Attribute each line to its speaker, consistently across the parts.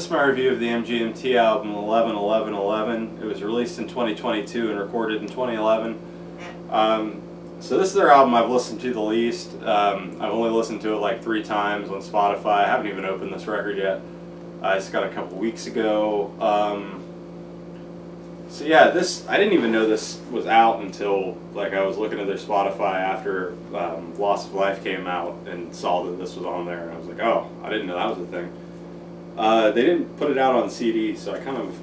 Speaker 1: This is my review of the MGMT album 11-11-11. It was released in 2022 and recorded in 2011. So this is their album I've listened to the least. I've only listened to it like 3 times on Spotify. I haven't even opened this record yet. I just got it a couple weeks ago. So yeah, I didn't even know this was out until like I was looking at their Spotify after Loss of Life came out and saw that this was on there, and I was like, oh, I didn't know that was a thing. They didn't put it out on CD, so I kind of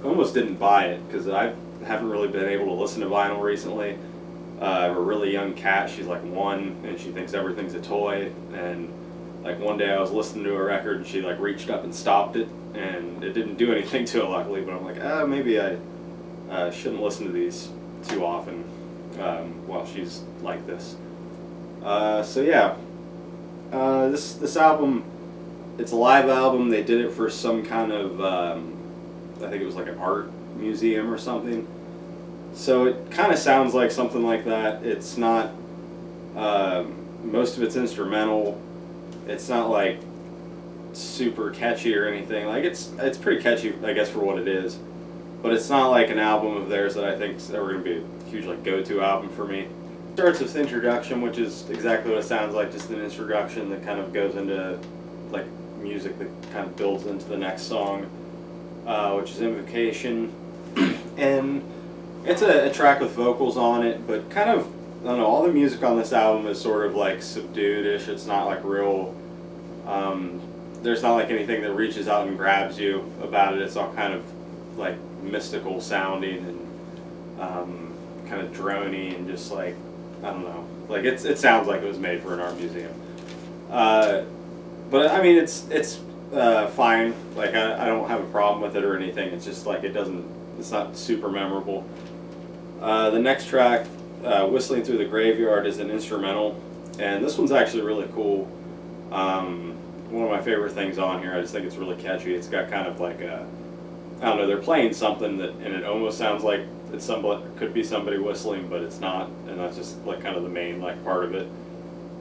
Speaker 1: almost didn't buy it because I haven't really been able to listen to vinyl recently. I have a really young cat. She's like 1, and she thinks everything's a toy. And like one day I was listening to a record, and she like reached up and stopped it, and it didn't do anything to it, luckily. But I'm like, maybe I shouldn't listen to these too often while she's like this. So yeah, this album. It's a live album. They did it for some kind of, I think it was like an art museum or something. So it kind of sounds like something like that. It's not, most of it's instrumental. It's not like super catchy or anything. Like it's pretty catchy, I guess, for what it is. But it's not like an album of theirs that I think is ever going to be a huge like go-to album for me. It starts with the introduction, which is exactly what it sounds like, just an introduction that kind of goes into like music that kind of builds into the next song, which is Invocation. And it's a track with vocals on it, but kind of, I don't know, all the music on this album is sort of like subdued-ish. It's not like real, there's not like anything that reaches out and grabs you about it. It's all kind of like mystical sounding and kind of drony and just like, I don't know, like it sounds like it was made for an art museum. But I mean, it's fine. Like I don't have a problem with it or anything. It's just like it's not super memorable. The next track, Whistling Through the Graveyard, is an instrumental, and this one's actually really cool. One of my favorite things on here. I just think it's really catchy. It's got kind of like I don't know, they're playing something and it almost sounds like could be somebody whistling, but it's not, and that's just like kind of the main like part of it.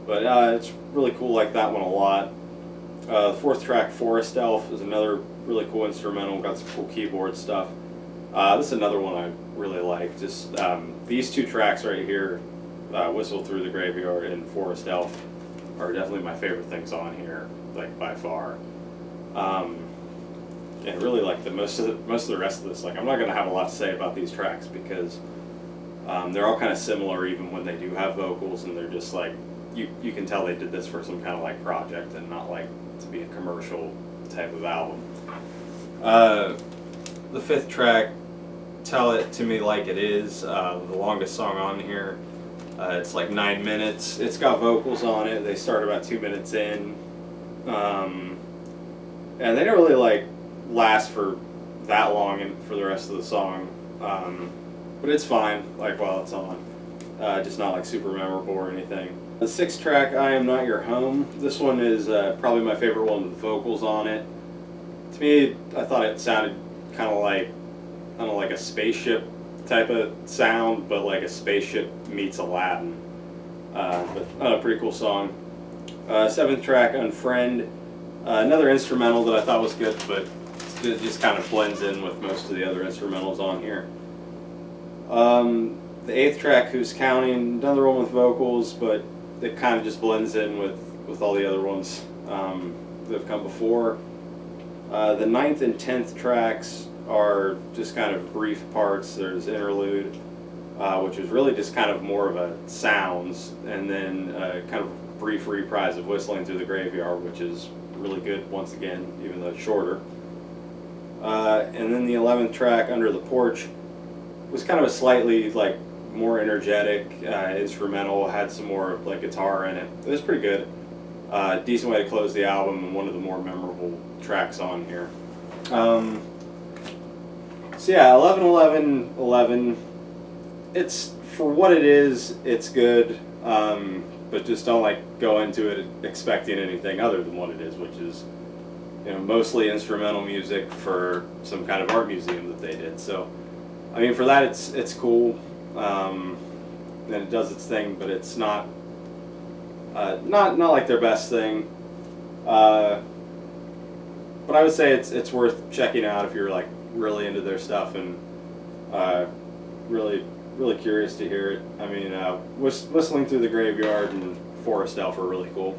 Speaker 1: But it's really cool, like that one a lot. The 4th track, Forest Elf, is another really cool instrumental, got some cool keyboard stuff. This is another one I really like. Just these 2 tracks right here, Whistle Through the Graveyard and Forest Elf, are definitely my favorite things on here, like by far. And really like most of the rest of this, like I'm not gonna have a lot to say about these tracks because they're all kind of similar, even when they do have vocals, and they're just like you can tell they did this for some kind of like project and not like to be a commercial type of album. The 5th track, Tell It To Me Like It Is, the longest song on here. It's like 9 minutes. It's got vocals on it. They start about 2 minutes in, and they don't really like last for that long and for the rest of the song, but it's fine like while it's on, just not like super memorable or anything. The 6th track, I Am Not Your Home. This one is probably my favorite one with vocals on it. To me, I thought it sounded kind of like, I don't know, like a spaceship type of sound, but like a spaceship meets Aladdin. But pretty cool song. 7th track, Unfriend. Another instrumental that I thought was good, but it just kind of blends in with most of the other instrumentals on here. The 8th track, Who's Counting, another one with vocals, but it kind of just blends in with all the other ones that have come before. The 9th and 10th tracks are just kind of brief parts. There's Interlude, which is really just kind of more of a sounds, and then kind of brief reprise of Whistling Through the Graveyard, which is really good once again, even though it's shorter. And then the 11th track, Under the Porch, was kind of a slightly like more energetic instrumental, had some more like guitar in it. It was pretty good. Decent way to close the album and one of the more memorable tracks on here. So yeah, 11-11-11. It's, for what it is, it's good, but just don't like go into it expecting anything other than what it is, which is, you know, mostly instrumental music for some kind of art museum that they did. So, I mean, for that it's cool, and it does its thing, but it's not like their best thing. But but I would say it's worth checking out if you're like really into their stuff and really really curious to hear it. I mean, whistling through the graveyard and Forest Elf are really cool.